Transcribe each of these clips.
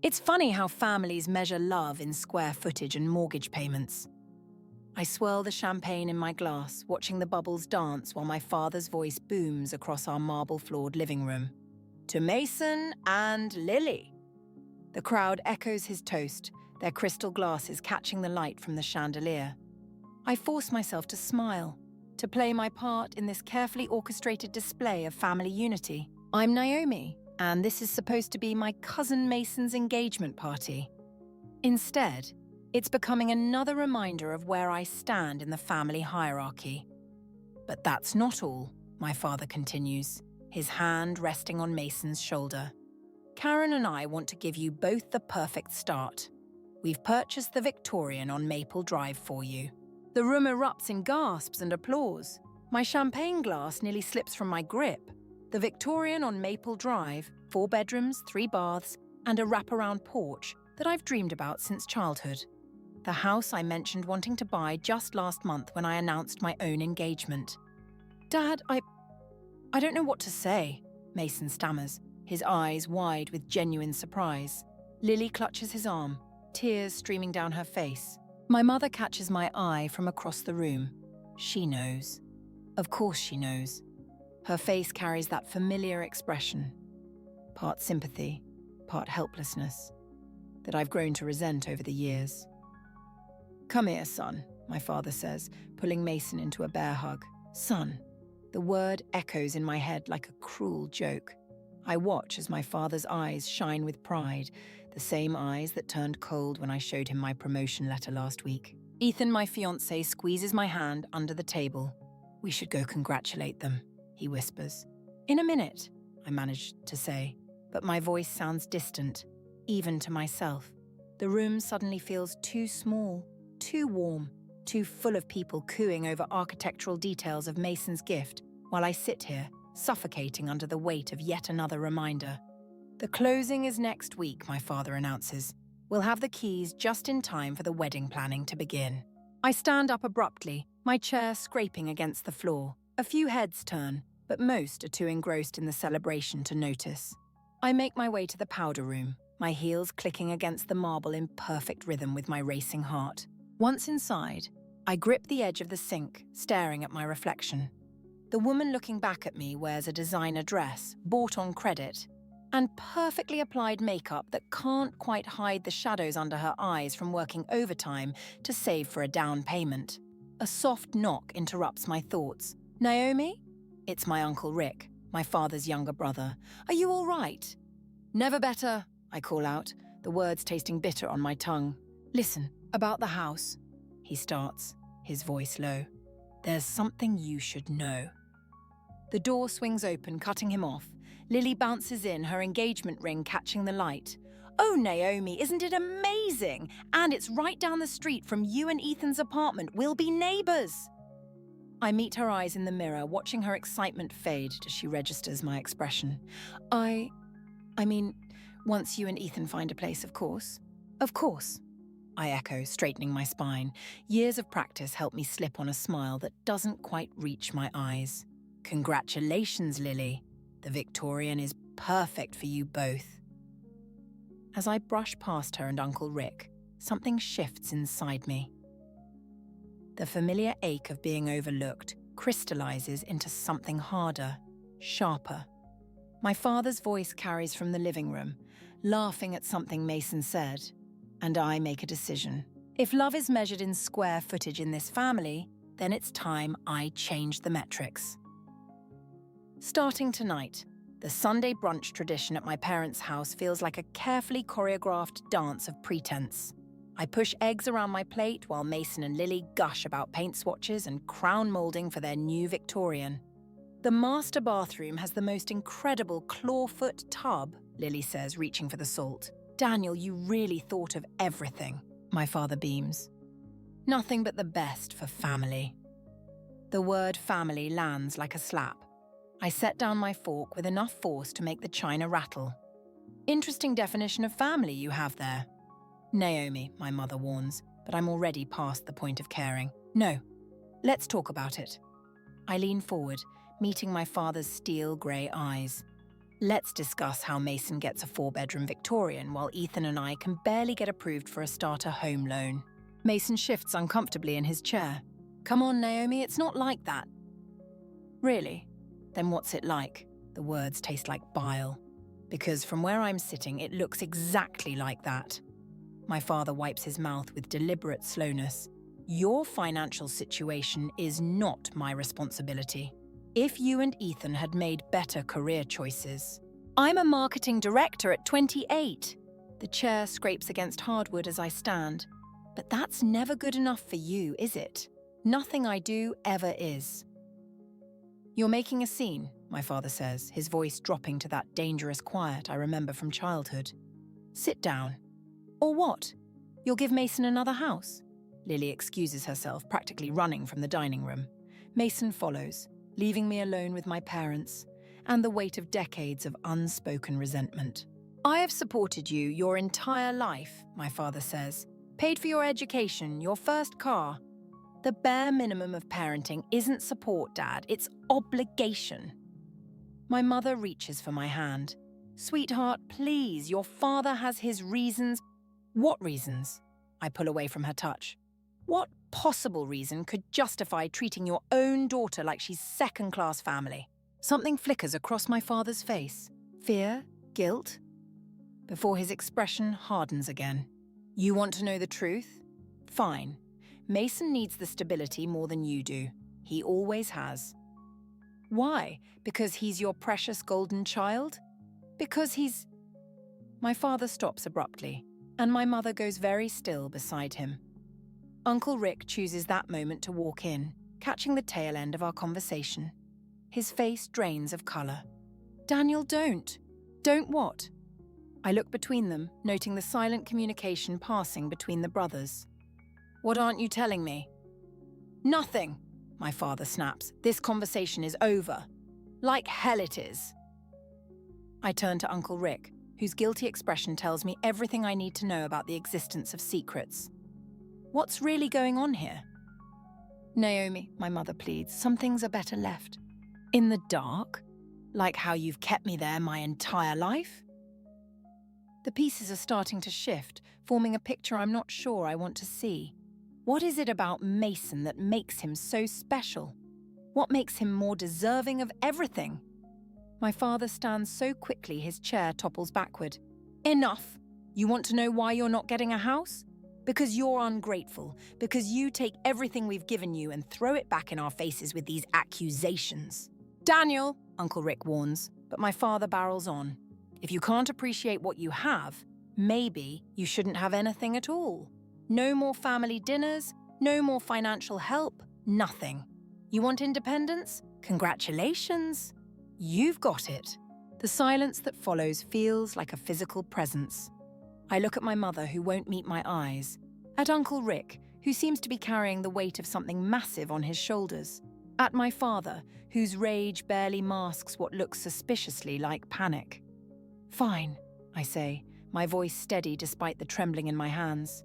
It's funny how families measure love in square footage and mortgage payments. I swirl the champagne in my glass, watching the bubbles dance while my father's voice booms across our marble-floored living room. To Mason and Lily. The crowd echoes his toast, their crystal glasses catching the light from the chandelier. I force myself to smile, to play my part in this carefully orchestrated display of family unity. I'm Naomi, and this is supposed to be my cousin Mason's engagement party. Instead, it's becoming another reminder of where I stand in the family hierarchy. But that's not all, my father continues, his hand resting on Mason's shoulder. Karen and I want to give you both the perfect start. We've purchased the Victorian on Maple Drive for you. The room erupts in gasps and applause. My champagne glass nearly slips from my grip. The Victorian on Maple Drive, 4 bedrooms, 3 baths, and a wraparound porch that I've dreamed about since childhood. The house I mentioned wanting to buy just last month when I announced my own engagement. Dad, I don't know what to say, Mason stammers, his eyes wide with genuine surprise. Lily clutches his arm, tears streaming down her face. My mother catches my eye from across the room. She knows. Of course she knows. Her face carries that familiar expression, part sympathy, part helplessness, that I've grown to resent over the years. Come here, son, my father says, pulling Mason into a bear hug. Son. The word echoes in my head like a cruel joke. I watch as my father's eyes shine with pride, the same eyes that turned cold when I showed him my promotion letter last week. Ethan, my fiancé, squeezes my hand under the table. We should go congratulate them, he whispers. In a minute, I manage to say, but my voice sounds distant, even to myself. The room suddenly feels too small, too warm, too full of people cooing over architectural details of Mason's gift, while I sit here, suffocating under the weight of yet another reminder. The closing is next week, my father announces. We'll have the keys just in time for the wedding planning to begin. I stand up abruptly, my chair scraping against the floor. A few heads turn, but most are too engrossed in the celebration to notice. I make my way to the powder room, my heels clicking against the marble in perfect rhythm with my racing heart. Once inside, I grip the edge of the sink, staring at my reflection. The woman looking back at me wears a designer dress, bought on credit, and perfectly applied makeup that can't quite hide the shadows under her eyes from working overtime to save for a down payment. A soft knock interrupts my thoughts. Naomi? It's my Uncle Rick, my father's younger brother. Are you all right? Never better, I call out, the words tasting bitter on my tongue. Listen, about the house, he starts, his voice low. There's something you should know. The door swings open, cutting him off. Lily bounces in, her engagement ring catching the light. Oh, Naomi, isn't it amazing? And it's right down the street from you and Ethan's apartment. We'll be neighbours. I meet her eyes in the mirror, watching her excitement fade as she registers my expression. I mean, once you and Ethan find a place, of course. Of course, I echo, straightening my spine. Years of practice help me slip on a smile that doesn't quite reach my eyes. Congratulations, Lily. The Victorian is perfect for you both. As I brush past her and Uncle Rick, something shifts inside me. The familiar ache of being overlooked crystallizes into something harder, sharper. My father's voice carries from the living room, laughing at something Mason said, and I make a decision. If love is measured in square footage in this family, then it's time I change the metrics. Starting tonight, the Sunday brunch tradition at my parents' house feels like a carefully choreographed dance of pretense. I push eggs around my plate while Mason and Lily gush about paint swatches and crown moulding for their new Victorian. The master bathroom has the most incredible clawfoot tub, Lily says, reaching for the salt. Daniel, you really thought of everything, my father beams. Nothing but the best for family. The word family lands like a slap. I set down my fork with enough force to make the china rattle. Interesting definition of family you have there. Naomi, my mother warns, but I'm already past the point of caring. No, let's talk about it. I lean forward, meeting my father's steel grey eyes. Let's discuss how Mason gets a 4-bedroom Victorian while Ethan and I can barely get approved for a starter home loan. Mason shifts uncomfortably in his chair. Come on, Naomi, it's not like that. Really? Then what's it like? The words taste like bile. Because from where I'm sitting, it looks exactly like that. My father wipes his mouth with deliberate slowness. Your financial situation is not my responsibility. If you and Ethan had made better career choices. I'm a marketing director at 28. The chair scrapes against hardwood as I stand. But that's never good enough for you, is it? Nothing I do ever is. You're making a scene, my father says, his voice dropping to that dangerous quiet I remember from childhood. Sit down. Or what? You'll give Mason another house? Lily excuses herself, practically running from the dining room. Mason follows, leaving me alone with my parents and the weight of decades of unspoken resentment. I have supported you your entire life, my father says. Paid for your education, your first car. The bare minimum of parenting isn't support, Dad, it's obligation. My mother reaches for my hand. Sweetheart, please, your father has his reasons. What reasons? I pull away from her touch. What possible reason could justify treating your own daughter like she's second-class family? Something flickers across my father's face. Fear? Guilt? Before his expression hardens again. You want to know the truth? Fine. Mason needs the stability more than you do. He always has. Why? Because he's your precious golden child? Because he's... My father stops abruptly, and my mother goes very still beside him. Uncle Rick chooses that moment to walk in, catching the tail end of our conversation. His face drains of colour. Daniel, don't. Don't what? I look between them, noting the silent communication passing between the brothers. What aren't you telling me? Nothing, my father snaps. This conversation is over. Like hell it is. I turn to Uncle Rick, whose guilty expression tells me everything I need to know about the existence of secrets. What's really going on here? Naomi, my mother pleads, some things are better left. In the dark? Like how you've kept me there my entire life? The pieces are starting to shift, forming a picture I'm not sure I want to see. What is it about Mason that makes him so special? What makes him more deserving of everything? My father stands so quickly his chair topples backward. Enough! You want to know why you're not getting a house? Because you're ungrateful, because you take everything we've given you and throw it back in our faces with these accusations. Daniel, Uncle Rick warns, but my father barrels on. If you can't appreciate what you have, maybe you shouldn't have anything at all. No more family dinners, no more financial help, nothing. You want independence? Congratulations. You've got it. The silence that follows feels like a physical presence. I look at my mother, who won't meet my eyes, at Uncle Rick, who seems to be carrying the weight of something massive on his shoulders, at my father, whose rage barely masks what looks suspiciously like panic. Fine, I say, my voice steady despite the trembling in my hands.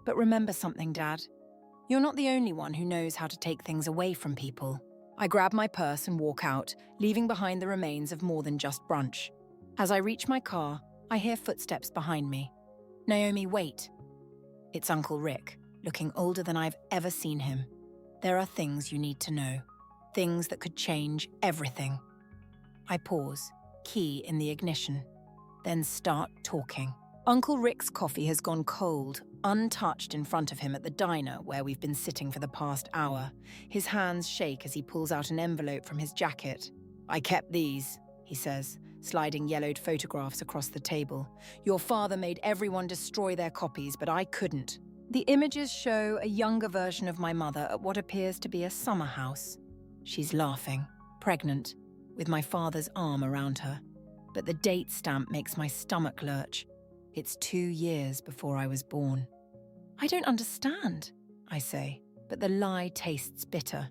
But remember something, Dad. You're not the only one who knows how to take things away from people. I grab my purse and walk out, leaving behind the remains of more than just brunch. As I reach my car, I hear footsteps behind me. Naomi, wait. It's Uncle Rick, looking older than I've ever seen him. There are things you need to know. Things that could change everything. I pause, key in the ignition, then start talking. Uncle Rick's coffee has gone cold, untouched in front of him at the diner where we've been sitting for the past hour. His hands shake as he pulls out an envelope from his jacket. I kept these, he says, sliding yellowed photographs across the table. Your father made everyone destroy their copies, but I couldn't. The images show a younger version of my mother at what appears to be a summer house. She's laughing, pregnant, with my father's arm around her. But the date stamp makes my stomach lurch. It's 2 years before I was born. I don't understand, I say, but the lie tastes bitter.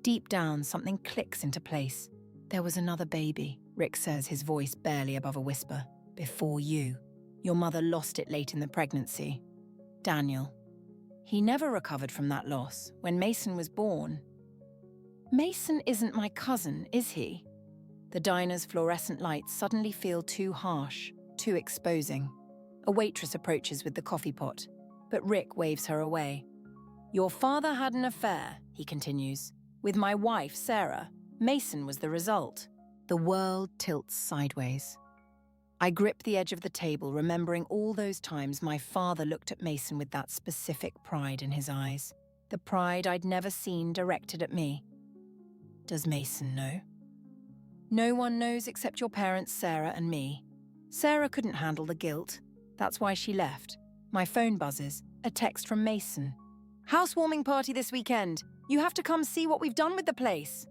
Deep down, something clicks into place. There was another baby, Rick says, his voice barely above a whisper. Before you. Your mother lost it late in the pregnancy. Daniel. He never recovered from that loss. When Mason was born. Mason isn't my cousin, is he? The diner's fluorescent lights suddenly feel too harsh, too exposing. A waitress approaches with the coffee pot, but Rick waves her away. "Your father had an affair," he continues. "With my wife, Sarah. Mason was the result." The world tilts sideways. I grip the edge of the table, remembering all those times my father looked at Mason with that specific pride in his eyes. The pride I'd never seen directed at me. Does Mason know? No one knows except your parents, Sarah and me. Sarah couldn't handle the guilt. That's why she left. My phone buzzes. A text from Mason. "Housewarming party this weekend. You have to come see what we've done with the place."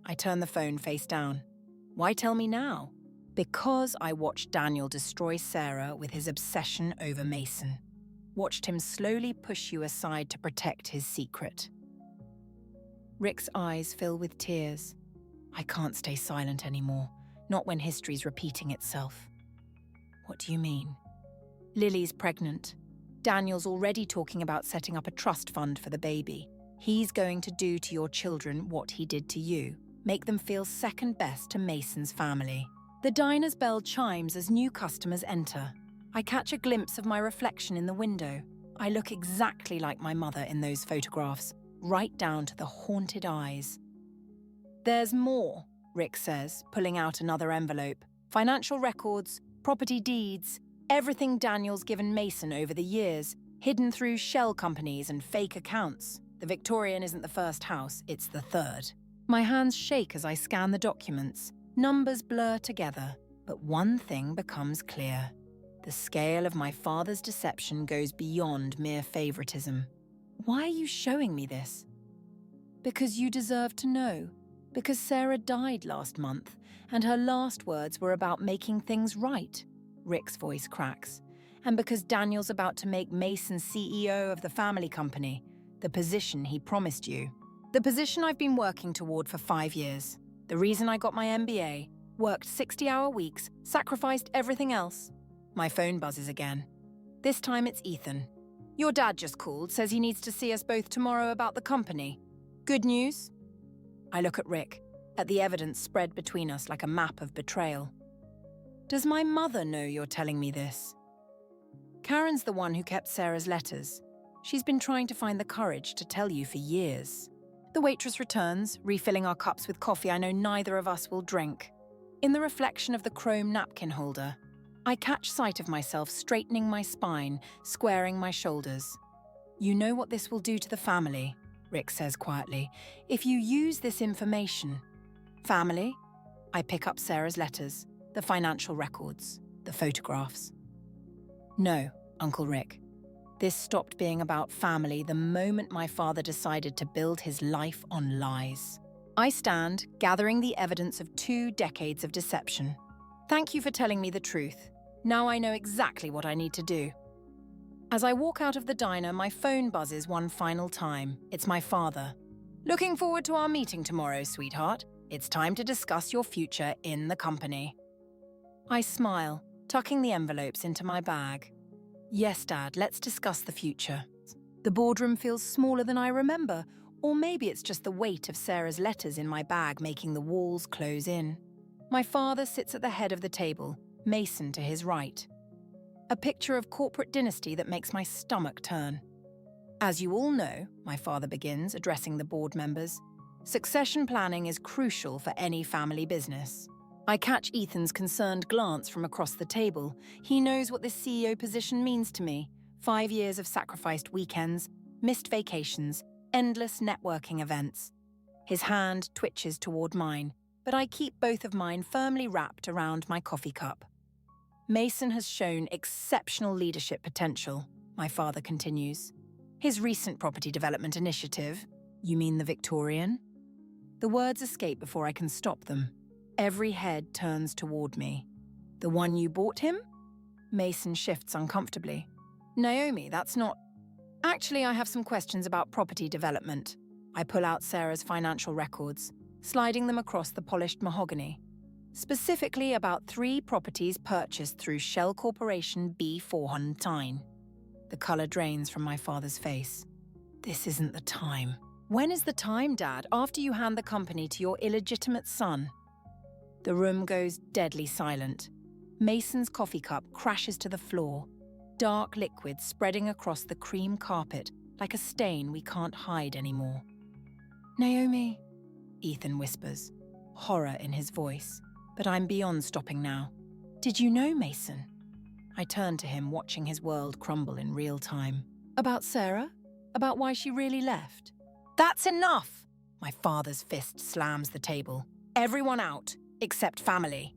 I turn the phone face down. Why tell me now? Because I watched Daniel destroy Sarah with his obsession over Mason. Watched him slowly push you aside to protect his secret. Rick's eyes fill with tears. I can't stay silent anymore, not when history's repeating itself. What do you mean? Lily's pregnant. Daniel's already talking about setting up a trust fund for the baby. He's going to do to your children what he did to you, make them feel second best to Mason's family. The diner's bell chimes as new customers enter. I catch a glimpse of my reflection in the window. I look exactly like my mother in those photographs, right down to the haunted eyes. "There's more," Rick says, pulling out another envelope. "Financial records, property deeds, everything Daniel's given Mason over the years, hidden through shell companies and fake accounts. The Victorian isn't the first house, it's the third." My hands shake as I scan the documents. Numbers blur together, but one thing becomes clear. The scale of my father's deception goes beyond mere favoritism. Why are you showing me this? Because you deserve to know. Because Sarah died last month, and her last words were about making things right. Rick's voice cracks. And because Daniel's about to make Mason CEO of the family company, the position he promised you. The position I've been working toward for 5 years. The reason I got my MBA, worked 60-hour weeks, sacrificed everything else. My phone buzzes again. This time it's Ethan. "Your dad just called, says he needs to see us both tomorrow about the company. Good news?" I look at Rick, at the evidence spread between us like a map of betrayal. "Does my mother know you're telling me this?" Karen's the one who kept Sarah's letters. She's been trying to find the courage to tell you for years. The waitress returns, refilling our cups with coffee I know neither of us will drink. In the reflection of the chrome napkin holder, I catch sight of myself straightening my spine, squaring my shoulders. "You know what this will do to the family," Rick says quietly, "if you use this information." "Family?" I pick up Sarah's letters, the financial records, the photographs. "No, Uncle Rick. This stopped being about family the moment my father decided to build his life on lies." I stand, gathering the evidence of 2 decades of deception. "Thank you for telling me the truth. Now I know exactly what I need to do." As I walk out of the diner, my phone buzzes one final time. It's my father. "Looking forward to our meeting tomorrow, sweetheart. It's time to discuss your future in the company." I smile, tucking the envelopes into my bag. "Yes, Dad, let's discuss the future." The boardroom feels smaller than I remember, or maybe it's just the weight of Sarah's letters in my bag making the walls close in. My father sits at the head of the table, Mason to his right. A picture of corporate dynasty that makes my stomach turn. "As you all know," my father begins, addressing the board members, "succession planning is crucial for any family business." I catch Ethan's concerned glance from across the table. He knows what this CEO position means to me. 5 years of sacrificed weekends, missed vacations, endless networking events. His hand twitches toward mine, but I keep both of mine firmly wrapped around my coffee cup. "Mason has shown exceptional leadership potential," my father continues. "His recent property development initiative," "You mean the Victorian?" The words escape before I can stop them. Every head turns toward me. "The one you bought him?" Mason shifts uncomfortably. "Naomi, that's not..." "Actually, I have some questions about property development." I pull out Sarah's financial records, sliding them across the polished mahogany. Specifically about 3 properties purchased through Shell Corporation B. Foreclosing. The colour drains from my father's face. "This isn't the time." "When is the time, Dad? After you hand the company to your illegitimate son?" The room goes deadly silent. Mason's coffee cup crashes to the floor, dark liquid spreading across the cream carpet like a stain we can't hide anymore. "Naomi," Ethan whispers, horror in his voice, but I'm beyond stopping now. "Did you know Mason?" I turn to him, watching his world crumble in real time. "About Sarah? About why she really left?" "That's enough!" My father's fist slams the table. "Everyone out, except family."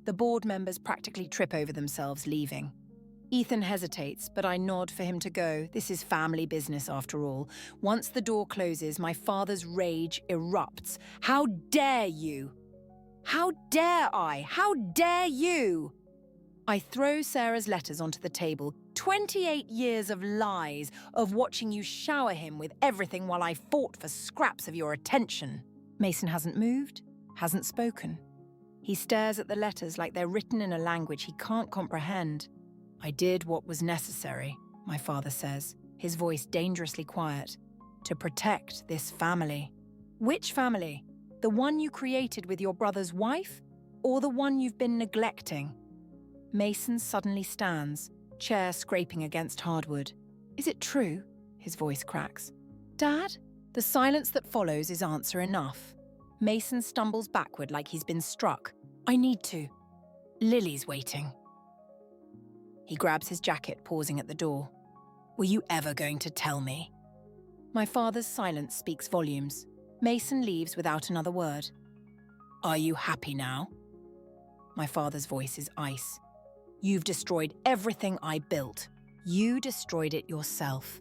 The board members practically trip over themselves, leaving. Ethan hesitates, but I nod for him to go. This is family business after all. Once the door closes, my father's rage erupts. "How dare you? How dare I? How dare you?" I throw Sarah's letters onto the table. 28 years of lies, of watching you shower him with everything while I fought for scraps of your attention. Mason hasn't moved, hasn't spoken. He stares at the letters like they're written in a language he can't comprehend. "I did what was necessary," my father says, his voice dangerously quiet, "to protect this family." "Which family? The one you created with your brother's wife, or the one you've been neglecting?" Mason suddenly stands, chair scraping against hardwood. "Is it true?" His voice cracks. "Dad?" The silence that follows is answer enough. Mason stumbles backward like he's been struck. "I need to. Lily's waiting." He grabs his jacket, pausing at the door. "Were you ever going to tell me?" My father's silence speaks volumes. Mason leaves without another word. "Are you happy now?" My father's voice is ice. "You've destroyed everything I built. You destroyed it yourself.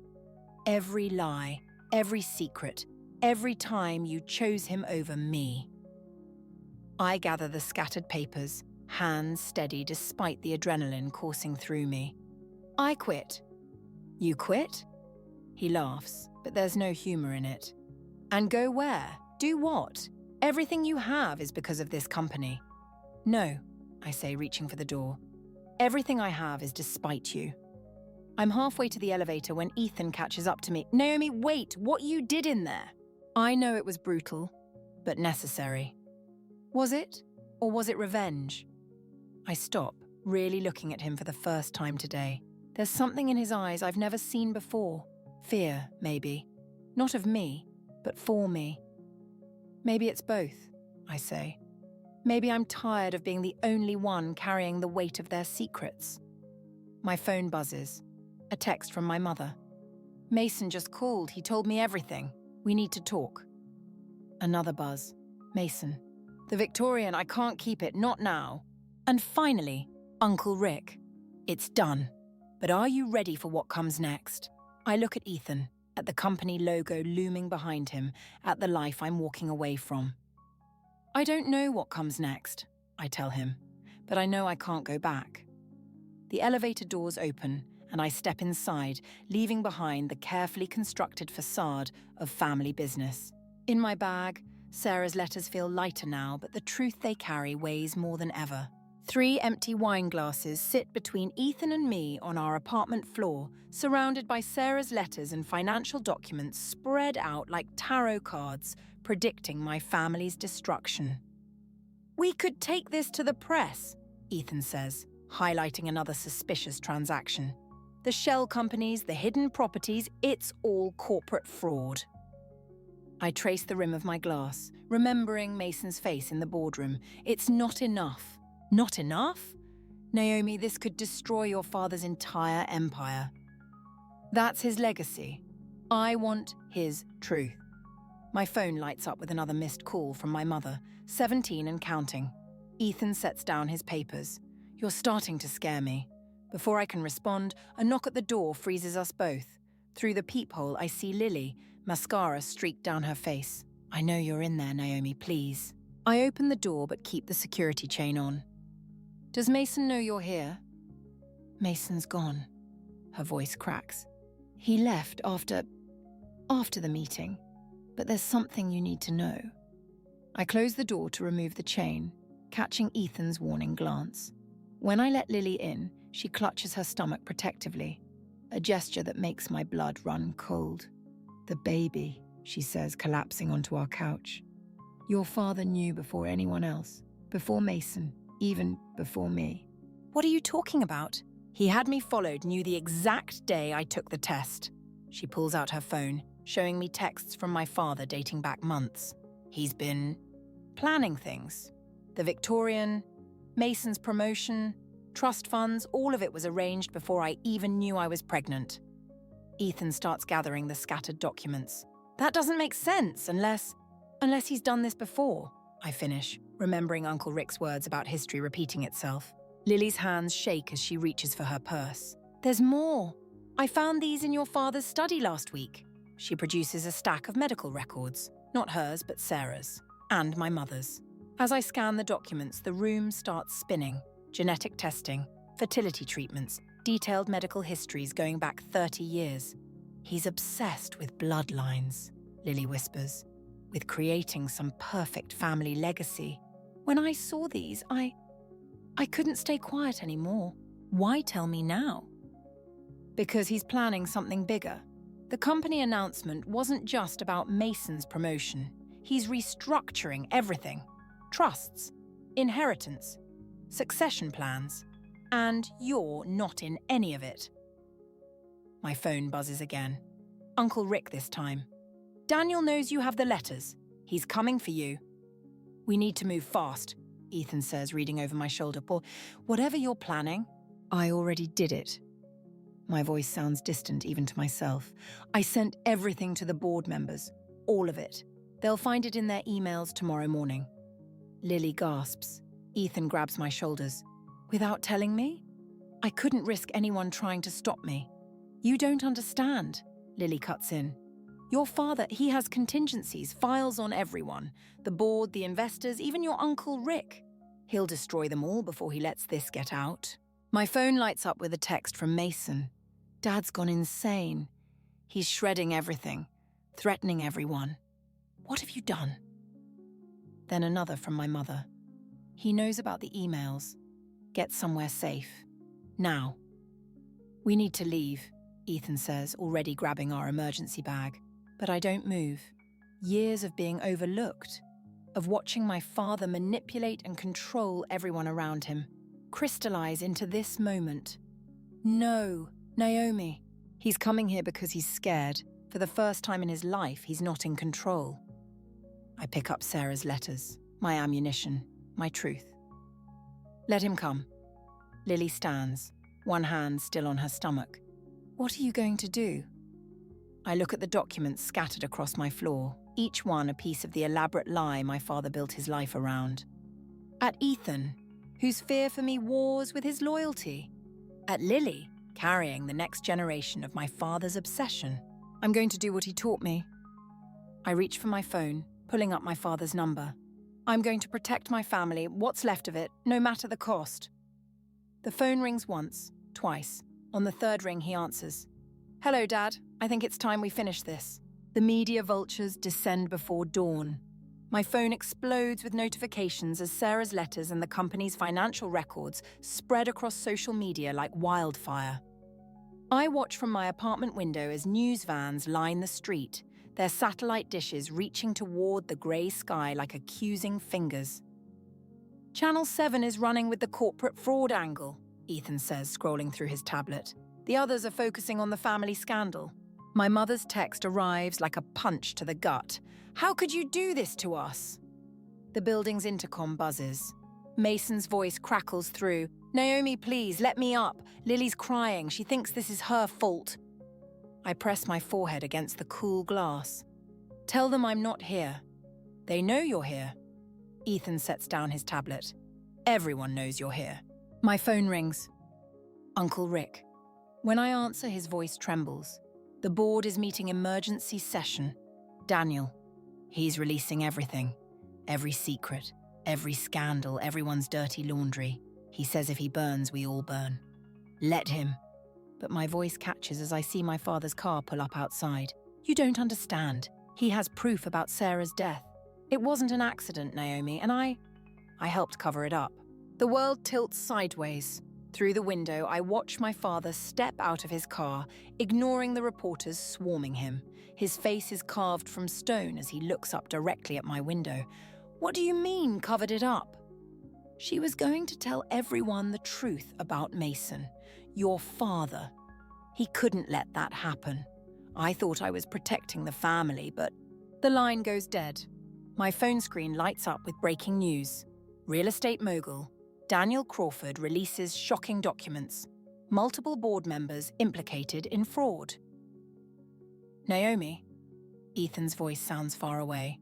Every lie, every secret, every time you chose him over me." I gather the scattered papers, hands steady despite the adrenaline coursing through me. "I quit." "You quit?" He laughs, but there's no humor in it. "And go where? Do what? Everything you have is because of this company." "No," I say, reaching for the door. "Everything I have is despite you." I'm halfway to the elevator when Ethan catches up to me. "Naomi, wait, what you did in there?" I know it was brutal, but necessary. Was it? Or was it revenge? I stop, really looking at him for the first time today. There's something in his eyes I've never seen before. Fear, maybe. Not of me, but for me. Maybe it's both, I say. Maybe I'm tired of being the only one carrying the weight of their secrets. My phone buzzes. A text from my mother. "Mason just called. He told me everything. We need to talk." Another buzz. Mason. "The Victorian, I can't keep it, not now." And finally, Uncle Rick. "It's done. But are you ready for what comes next?" I look at Ethan, at the company logo looming behind him, at the life I'm walking away from. "I don't know what comes next," I tell him, "but I know I can't go back." The elevator doors open, and I step inside, leaving behind the carefully constructed facade of family business. In my bag, Sarah's letters feel lighter now, but the truth they carry weighs more than ever. 3 empty wine glasses sit between Ethan and me on our apartment floor, surrounded by Sarah's letters and financial documents spread out like tarot cards, predicting my family's destruction. "We could take this to the press," Ethan says, highlighting another suspicious transaction. "The shell companies, the hidden properties, it's all corporate fraud." I trace the rim of my glass, remembering Mason's face in the boardroom. "It's not enough." "Not enough?" "Naomi, this could destroy your father's entire empire." That's his legacy. I want his truth. My phone lights up with another missed call from my mother, 17 and counting. Ethan sets down his papers. "You're starting to scare me." Before I can respond, a knock at the door freezes us both. Through the peephole, I see Lily, mascara streaked down her face. "I know you're in there, Naomi, please." I open the door but keep the security chain on. "Does Mason know you're here?" "Mason's gone." Her voice cracks. "He left after the meeting. But there's something you need to know." I close the door to remove the chain, catching Ethan's warning glance. When I let Lily in, she clutches her stomach protectively, a gesture that makes my blood run cold. "The baby," she says, collapsing onto our couch. "Your father knew before anyone else. Before Mason, even before me. What are you talking about? He had me followed, knew the exact day I took the test. She pulls out her phone, showing me texts from my father dating back months. He's been planning things. The Victorian, Mason's promotion, trust funds, all of it was arranged before I even knew I was pregnant. Ethan starts gathering the scattered documents. That doesn't make sense unless he's done this before, I finish, remembering Uncle Rick's words about history repeating itself. Lily's hands shake as she reaches for her purse. There's more. I found these in your father's study last week. She produces a stack of medical records, not hers but Sarah's, and my mother's. As I scan the documents, the room starts spinning. Genetic testing, fertility treatments, detailed medical histories going back 30 years. He's obsessed with bloodlines, Lily whispers, with creating some perfect family legacy. When I saw these, I couldn't stay quiet anymore. Why tell me now? Because he's planning something bigger. The company announcement wasn't just about Mason's promotion. He's restructuring everything. Trusts, inheritance, succession plans, and you're not in any of it. My phone buzzes again. Uncle Rick this time. Daniel knows you have the letters. He's coming for you. We need to move fast, Ethan says, reading over my shoulder. Paul, whatever you're planning, I already did it. My voice sounds distant even to myself. I sent everything to the board members, all of it. They'll find it in their emails tomorrow morning. Lily gasps. Ethan grabs my shoulders. Without telling me? I couldn't risk anyone trying to stop me. You don't understand, Lily cuts in. Your father, he has contingencies, files on everyone. The board, the investors, even your Uncle Rick. He'll destroy them all before he lets this get out. My phone lights up with a text from Mason. Dad's gone insane. He's shredding everything, threatening everyone. What have you done? Then another from my mother. He knows about the emails. Get somewhere safe. Now. We need to leave, Ethan says, already grabbing our emergency bag. But I don't move. Years of being overlooked, of watching my father manipulate and control everyone around him, crystallize into this moment. No, Naomi. He's coming here because he's scared. For the first time in his life, he's not in control. I pick up Sarah's letters, my ammunition, my truth. Let him come. Lily stands, one hand still on her stomach. What are you going to do? I look at the documents scattered across my floor, each one a piece of the elaborate lie my father built his life around. At Ethan, whose fear for me wars with his loyalty. At Lily, carrying the next generation of my father's obsession. I'm going to do what he taught me. I reach for my phone, pulling up my father's number. I'm going to protect my family, what's left of it, no matter the cost. The phone rings once, twice. On the third ring, he answers. Hello, Dad. I think it's time we finish this. The media vultures descend before dawn. My phone explodes with notifications as Sarah's letters and the company's financial records spread across social media like wildfire. I watch from my apartment window as news vans line the street, their satellite dishes reaching toward the grey sky like accusing fingers. Channel 7 is running with the corporate fraud angle, Ethan says, scrolling through his tablet. The others are focusing on the family scandal. My mother's text arrives like a punch to the gut. How could you do this to us? The building's intercom buzzes. Mason's voice crackles through. Naomi, please, let me up. Lily's crying. She thinks this is her fault. I press my forehead against the cool glass. Tell them I'm not here. They know you're here. Ethan sets down his tablet. Everyone knows you're here. My phone rings. Uncle Rick. When I answer, his voice trembles. The board is meeting emergency session. Daniel. He's releasing everything. Every secret, every scandal, everyone's dirty laundry. He says if he burns, we all burn. Let him. But my voice catches as I see my father's car pull up outside. You don't understand. He has proof about Sarah's death. It wasn't an accident, Naomi, and I helped cover it up. The world tilts sideways. Through the window, I watch my father step out of his car, ignoring the reporters swarming him. His face is carved from stone as he looks up directly at my window. What do you mean, covered it up? She was going to tell everyone the truth about Mason, your father. He couldn't let that happen. I thought I was protecting the family, but the line goes dead. My phone screen lights up with breaking news. Real estate mogul Daniel Crawford releases shocking documents. Multiple board members implicated in fraud. Naomi, Ethan's voice sounds far away.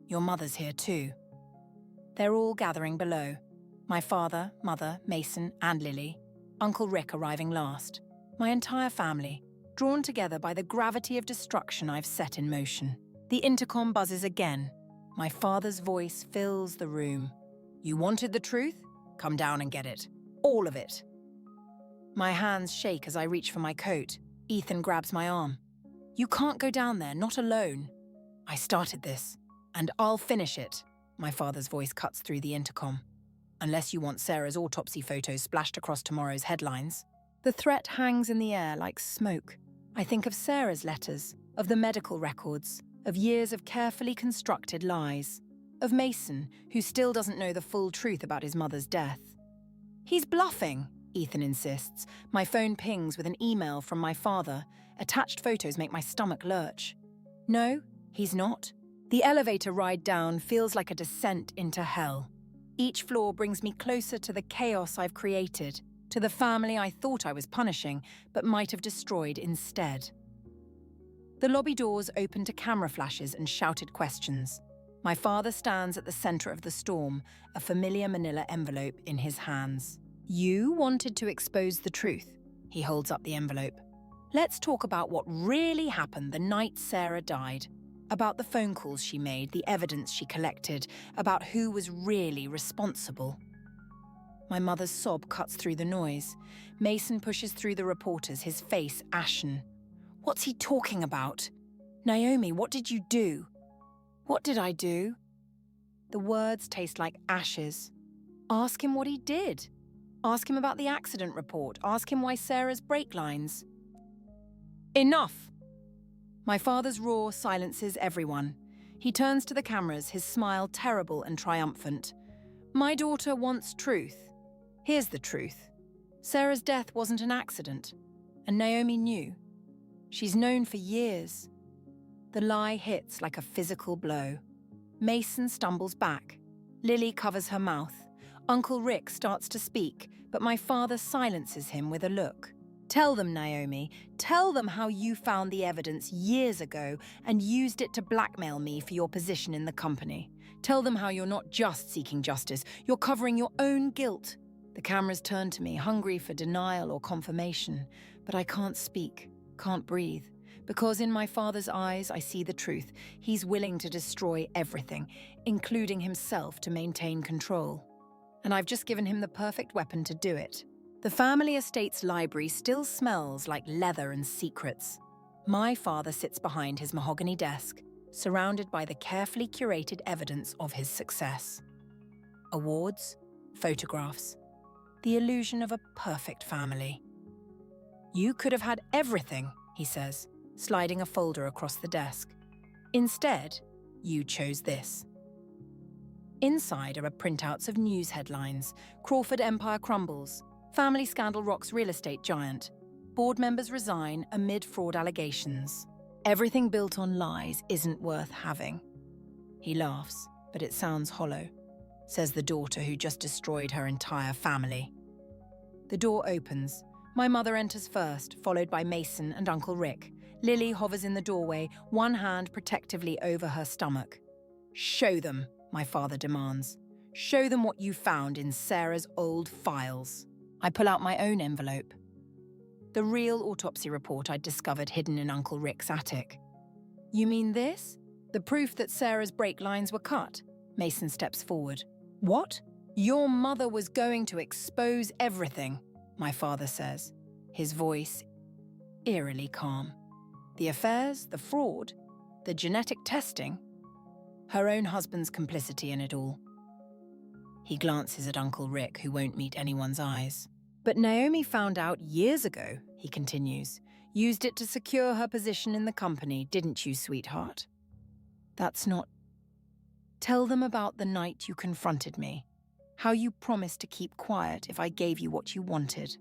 Your mother's here too. They're all gathering below. My father, mother, Mason, and Lily. Uncle Rick arriving last. My entire family, drawn together by the gravity of destruction I've set in motion. The intercom buzzes again. My father's voice fills the room. You wanted the truth? Come down and get it. All of it. My hands shake as I reach for my coat. Ethan grabs my arm. You can't go down there, not alone. I started this, and I'll finish it. My father's voice cuts through the intercom. Unless you want Sarah's autopsy photos splashed across tomorrow's headlines. The threat hangs in the air like smoke. I think of Sarah's letters, of the medical records, of years of carefully constructed lies, of Mason, who still doesn't know the full truth about his mother's death. He's bluffing, Ethan insists. My phone pings with an email from my father. Attached photos make my stomach lurch. No, he's not. The elevator ride down feels like a descent into hell. Each floor brings me closer to the chaos I've created, to the family I thought I was punishing, but might have destroyed instead. The lobby doors open to camera flashes and shouted questions. My father stands at the center of the storm, a familiar manila envelope in his hands. You wanted to expose the truth. He holds up the envelope. Let's talk about what really happened the night Sarah died. About the phone calls she made, the evidence she collected, about who was really responsible. My mother's sob cuts through the noise. Mason pushes through the reporters, his face ashen. What's he talking about? Naomi, what did you do? What did I do? The words taste like ashes. Ask him what he did. Ask him about the accident report. Ask him why Sarah's brake lines. Enough! My father's roar silences everyone. He turns to the cameras, his smile terrible and triumphant. My daughter wants truth. Here's the truth. Sarah's death wasn't an accident, and Naomi knew. She's known for years. The lie hits like a physical blow. Mason stumbles back. Lily covers her mouth. Uncle Rick starts to speak, but my father silences him with a look. Tell them, Naomi. Tell them how you found the evidence years ago and used it to blackmail me for your position in the company. Tell them how you're not just seeking justice, you're covering your own guilt. The cameras turn to me, hungry for denial or confirmation, but I can't speak, can't breathe. Because in my father's eyes, I see the truth. He's willing to destroy everything, including himself, to maintain control. And I've just given him the perfect weapon to do it. The family estate's library still smells like leather and secrets. My father sits behind his mahogany desk, surrounded by the carefully curated evidence of his success. Awards, photographs, the illusion of a perfect family. You could have had everything, he says, sliding a folder across the desk. Instead, you chose this. Inside are printouts of news headlines. Crawford empire crumbles. Family scandal rocks real estate giant. Board members resign amid fraud allegations. Everything built on lies isn't worth having. He laughs, but it sounds hollow, says the daughter who just destroyed her entire family. The door opens. My mother enters first, followed by Mason and Uncle Rick. Lily hovers in the doorway, one hand protectively over her stomach. Show them, my father demands. Show them what you found in Sarah's old files. I pull out my own envelope. The real autopsy report I'd discovered hidden in Uncle Rick's attic. You mean this? The proof that Sarah's brake lines were cut? Mason steps forward. What? Your mother was going to expose everything, my father says, his voice eerily calm. The affairs, the fraud, the genetic testing, her own husband's complicity in it all. He glances at Uncle Rick, who won't meet anyone's eyes. But Naomi found out years ago, he continues. Used it to secure her position in the company, didn't you, sweetheart? That's not... Tell them about the night you confronted me. How you promised to keep quiet if I gave you what you wanted.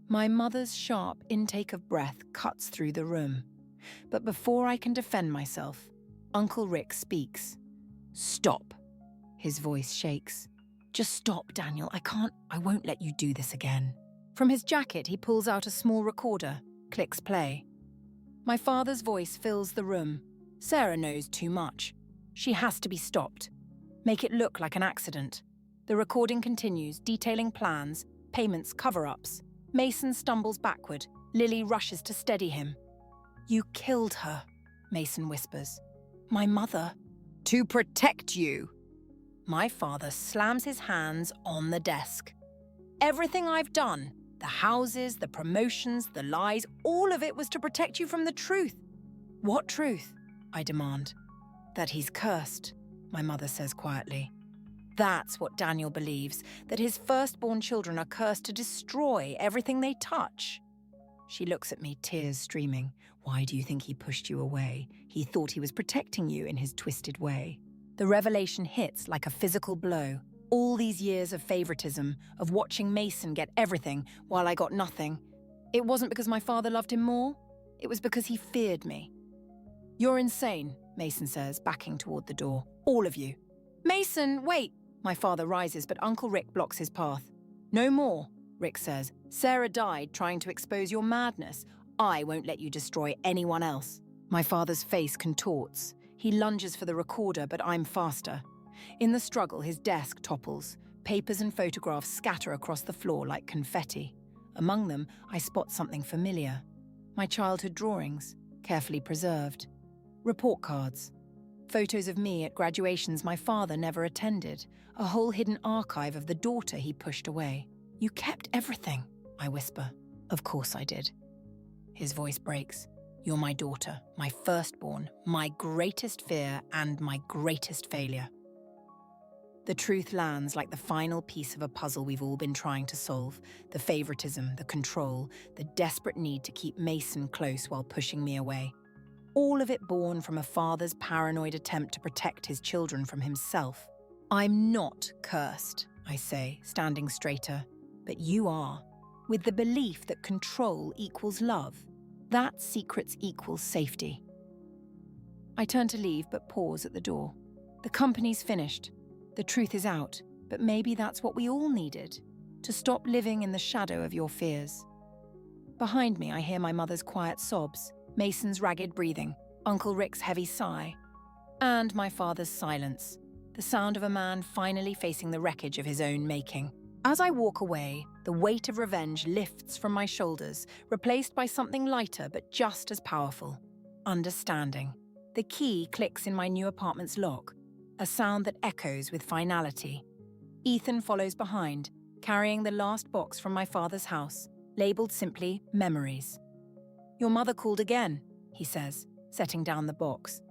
My mother's sharp intake of breath cuts through the room. But before I can defend myself, Uncle Rick speaks. Stop. His voice shakes. Just stop, Daniel. I won't let you do this again. From his jacket, he pulls out a small recorder, clicks play. My father's voice fills the room. Sarah knows too much. She has to be stopped. Make it look like an accident. The recording continues, detailing plans, payments, cover-ups. Mason stumbles backward. Lily rushes to steady him. You killed her, Mason whispers. My mother. To protect you. My father slams his hands on the desk. Everything I've done, the houses, the promotions, the lies, all of it was to protect you from the truth. What truth? I demand. That he's cursed, my mother says quietly. That's what Daniel believes, that his firstborn children are cursed to destroy everything they touch. She looks at me, tears streaming. Why do you think he pushed you away? He thought he was protecting you in his twisted way. The revelation hits like a physical blow. All these years of favoritism, of watching Mason get everything while I got nothing. It wasn't because my father loved him more. It was because he feared me. You're insane, Mason says, backing toward the door. All of you. Mason, wait! My father rises, but Uncle Rick blocks his path. No more, Rick says. Sarah died trying to expose your madness. I won't let you destroy anyone else. My father's face contorts. He lunges for the recorder, but I'm faster. In the struggle, his desk topples. Papers and photographs scatter across the floor like confetti. Among them, I spot something familiar. My childhood drawings, carefully preserved. Report cards. Photos of me at graduations my father never attended. A whole hidden archive of the daughter he pushed away. You kept everything, I whisper. Of course I did. His voice breaks. You're my daughter, my firstborn, my greatest fear and my greatest failure. The truth lands like the final piece of a puzzle we've all been trying to solve. The favoritism, the control, the desperate need to keep Mason close while pushing me away. All of it born from a father's paranoid attempt to protect his children from himself. I'm not cursed, I say, standing straighter. But you are, with the belief that control equals love. That secrets equals safety. I turn to leave but pause at the door. The company's finished. The truth is out, but maybe that's what we all needed, to stop living in the shadow of your fears. Behind me, I hear my mother's quiet sobs, Mason's ragged breathing, Uncle Rick's heavy sigh, and my father's silence, the sound of a man finally facing the wreckage of his own making. As I walk away, the weight of revenge lifts from my shoulders, replaced by something lighter but just as powerful. Understanding. The key clicks in my new apartment's lock, a sound that echoes with finality. Ethan follows behind, carrying the last box from my father's house, labelled simply Memories. Your mother called again, he says, setting down the box.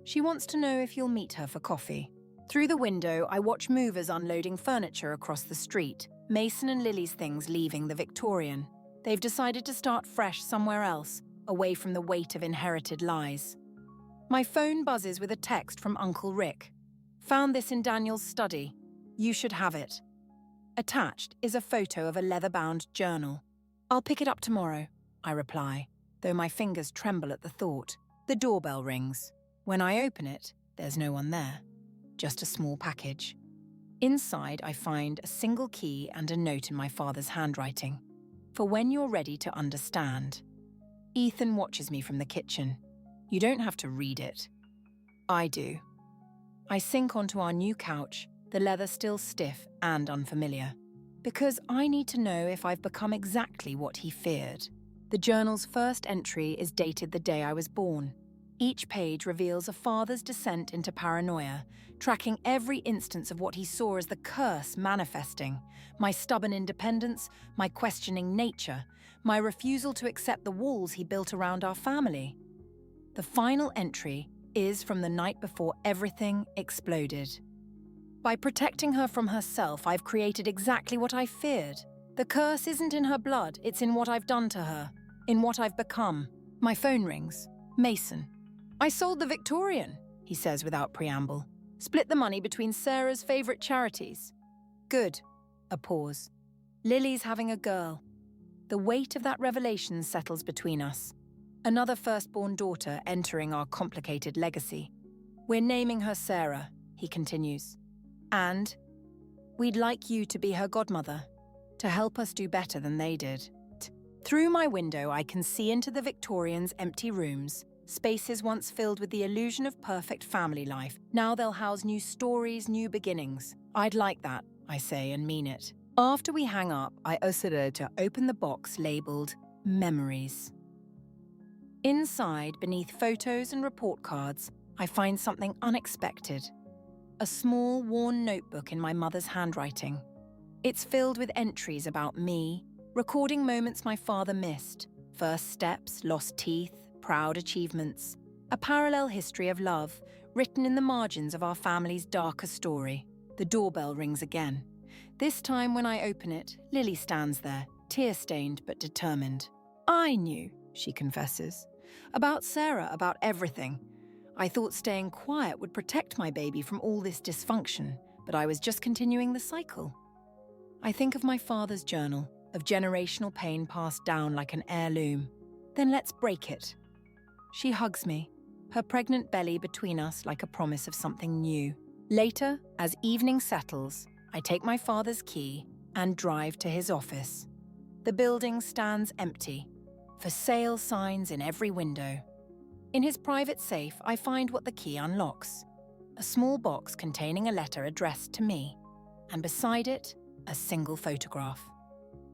She wants to know if you'll meet her for coffee. Through the window, I watch movers unloading furniture across the street, Mason and Lily's things leaving the Victorian. They've decided to start fresh somewhere else, away from the weight of inherited lies. My phone buzzes with a text from Uncle Rick. Found this in Daniel's study. You should have it. Attached is a photo of a leather-bound journal. I'll pick it up tomorrow, I reply, though my fingers tremble at the thought. The doorbell rings. When I open it, there's no one there. Just a small package. Inside, I find a single key and a note in my father's handwriting. For when you're ready to understand. Ethan watches me from the kitchen. You don't have to read it. I do. I sink onto our new couch, the leather still stiff and unfamiliar. Because I need to know if I've become exactly what he feared. The journal's first entry is dated the day I was born. Each page reveals a father's descent into paranoia, tracking every instance of what he saw as the curse manifesting, my stubborn independence, my questioning nature, my refusal to accept the walls he built around our family. The final entry is from the night before everything exploded. By protecting her from herself, I've created exactly what I feared. The curse isn't in her blood, it's in what I've done to her, in what I've become. My phone rings. Mason. I sold the Victorian, he says without preamble. Split the money between Sarah's favourite charities. Good. A pause. Lily's having a girl. The weight of that revelation settles between us. Another firstborn daughter entering our complicated legacy. We're naming her Sarah, he continues. And we'd like you to be her godmother, to help us do better than they did. Through my window, I can see into the Victorians' empty rooms, spaces once filled with the illusion of perfect family life. Now they'll house new stories, new beginnings. I'd like that, I say and mean it. After we hang up, I usurp to open the box labelled Memories. Inside, beneath photos and report cards, I find something unexpected. A small, worn notebook in my mother's handwriting. It's filled with entries about me, recording moments my father missed, first steps, lost teeth, proud achievements, a parallel history of love written in the margins of our family's darker story. The doorbell rings again. This time when I open it, Lily stands there, tear-stained but determined. I knew, she confesses. About Sarah, about everything. I thought staying quiet would protect my baby from all this dysfunction, but I was just continuing the cycle. I think of my father's journal, of generational pain passed down like an heirloom. Then let's break it. She hugs me, her pregnant belly between us like a promise of something new. Later, as evening settles, I take my father's key and drive to his office. The building stands empty, for sale signs in every window. In his private safe, I find what the key unlocks. A small box containing a letter addressed to me, and beside it, a single photograph.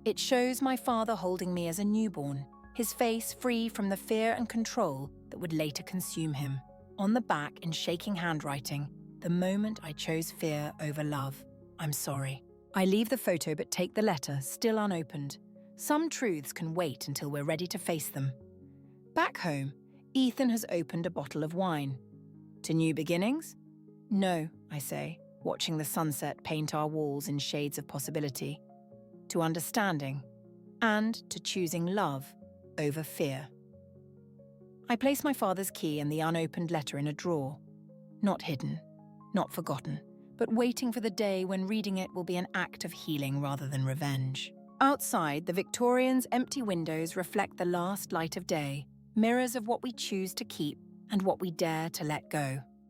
It shows my father holding me as a newborn, his face free from the fear and control that would later consume him. On the back, in shaking handwriting, the moment I chose fear over love. I'm sorry. I leave the photo but take the letter, still unopened. Some truths can wait until we're ready to face them. Back home, Ethan has opened a bottle of wine. To new beginnings? No, I say, watching the sunset paint our walls in shades of possibility. To understanding, and to choosing love over fear. I place my father's key and the unopened letter in a drawer. Not hidden, not forgotten, but waiting for the day when reading it will be an act of healing rather than revenge. Outside, the Victorians' empty windows reflect the last light of day, mirrors of what we choose to keep and what we dare to let go.